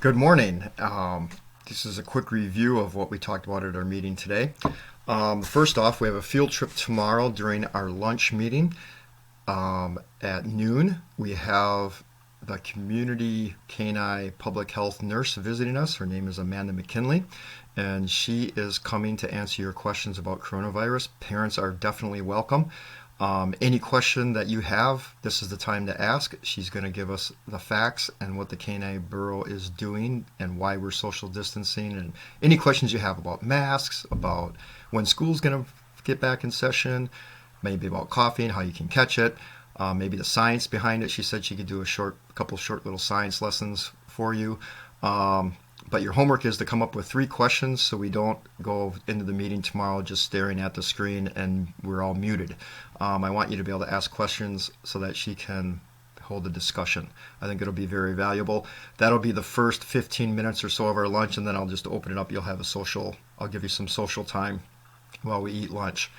Good morning. This is a quick review of what we talked about at our meeting today. First off, we have a field trip tomorrow during our lunch meeting at noon. We have the community canine public health nurse visiting us. Her name is Amanda McKinley, and she is coming to answer your questions about coronavirus. Parents are definitely welcome. Any question that you have, this is the time to ask. She's going to give us the facts and what the Canine Bureau is doing and why we're social distancing, and any questions you have about masks, about when school's going to get back in session, maybe about coughing, how you can catch it, maybe the science behind it. She said she could do a couple short little science lessons for you. But your homework is to come up with 3 questions so we don't go into the meeting tomorrow just staring at the screen and we're all muted. I want you to be able to ask questions so that she can hold a discussion. I think it'll be very valuable. That'll be the first 15 minutes or so of our lunch, and then I'll just open it up. I'll give you some social time while we eat lunch.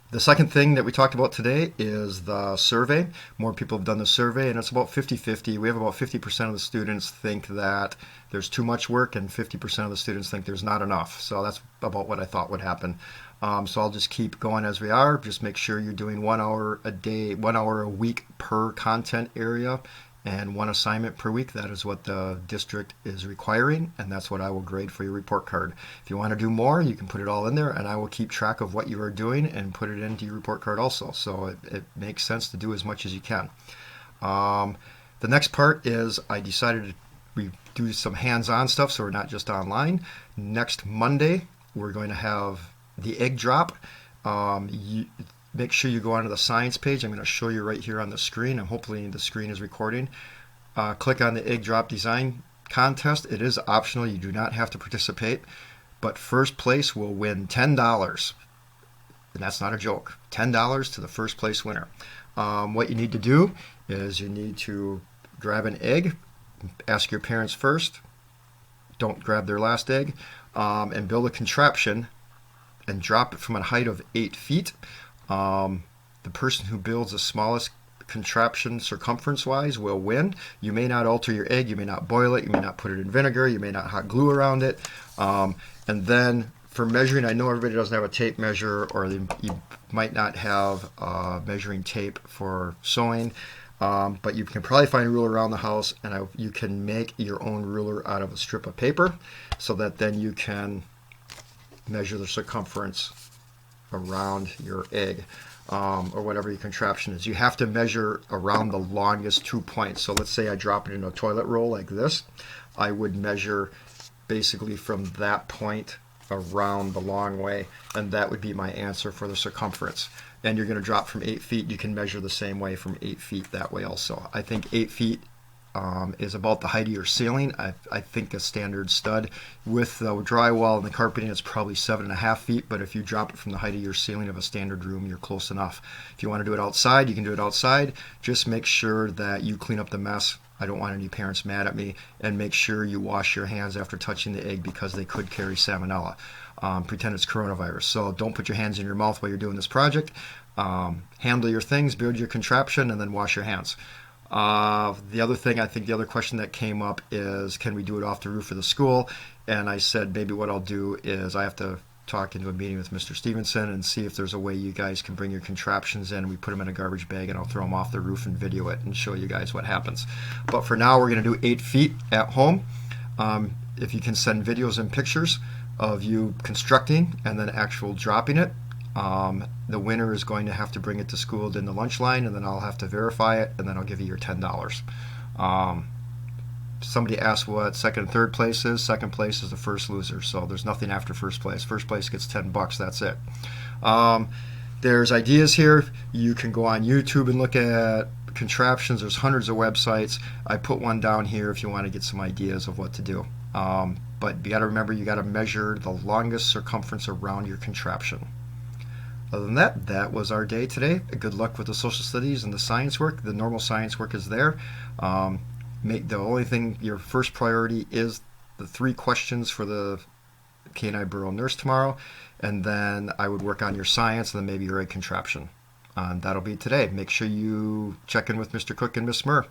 The second thing that we talked about today is the survey. More people have done the survey, and it's about 50-50. We have about 50% of the students think that there's too much work, and 50% of the students think there's not enough. So that's about what I thought would happen. So I'll just keep going as we are. Just make sure you're doing 1 hour a day, 1 hour a week per content area, and 1 assignment per week. That is what the district is requiring, and that's what I will grade for your report card. If you want to do more, you can put it all in there, and I will keep track of what you are doing and put it into your report card also. So it makes sense to do as much as you can. The next part is I decided we do some hands-on stuff, so we're not just online. Next Monday, we're going to have the egg drop. Make sure you go onto the science page. I'm going to show you right here on the screen, and hopefully the screen is recording. Click on the egg drop design contest. It is optional. You do not have to participate, but first place will win $10. And that's not a joke. $10 to the first place winner. What you need to do is you need to grab an egg, ask your parents first, don't grab their last egg, and build a contraption and drop it from a height of 8 feet. The person who builds the smallest contraption circumference-wise will win. You may not alter your egg, you may not boil it, you may not put it in vinegar, you may not hot glue around it. And then for measuring, I know everybody doesn't have a tape measure, or you might not have measuring tape for sewing, but you can probably find a ruler around the house, and you can make your own ruler out of a strip of paper so that then you can measure the circumference around your egg, or whatever your contraption is. You have to measure around the longest 2 points. So let's say I drop it in a toilet roll like this. I would measure basically from that point around the long way, and that would be my answer for the circumference. And you're going to drop from 8 feet. You can measure the same way from 8 feet that way also. I think 8 feet is about the height of your ceiling. I think a standard stud with the drywall and the carpeting is probably 7.5 feet, but if you drop it from the height of your ceiling of a standard room, you're close enough. If you want to do it outside, you can do it outside. Just make sure that you clean up the mess. I don't want any parents mad at me. And make sure you wash your hands after touching the egg, because they could carry salmonella. Pretend it's coronavirus. So don't put your hands in your mouth while you're doing this project. Handle your things, build your contraption, and then wash your hands. The other thing, I think the other question that came up is, can we do it off the roof of the school? And I said maybe what I'll do is I have to talk into a meeting with Mr. Stevenson and see if there's a way you guys can bring your contraptions in. We put them in a garbage bag, and I'll throw them off the roof and video it and show you guys what happens. But for now, we're going to do 8 feet at home. If you can send videos and pictures of you constructing and then actual dropping it, the winner is going to have to bring it to school in the lunch line, and then I'll have to verify it, and then I'll give you your $10. Somebody asked what second and third place is. Second place is the first loser, so there's nothing after first place. First place gets $10. That's it. There's ideas here. You can go on YouTube and look at contraptions. There's hundreds of websites. I put one down here if you want to get some ideas of what to do. But you got to remember, you got to measure the longest circumference around your contraption. Other than that, that was our day today. Good luck with the social studies and the science work. The normal science work is there. The only thing, your first priority is the 3 questions for the Canine Bureau nurse tomorrow, and then I would work on your science and then maybe your egg contraption. That'll be today. Make sure you check in with Mr. Cook and Miss Murr.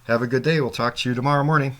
Have a good day. We'll talk to you tomorrow morning.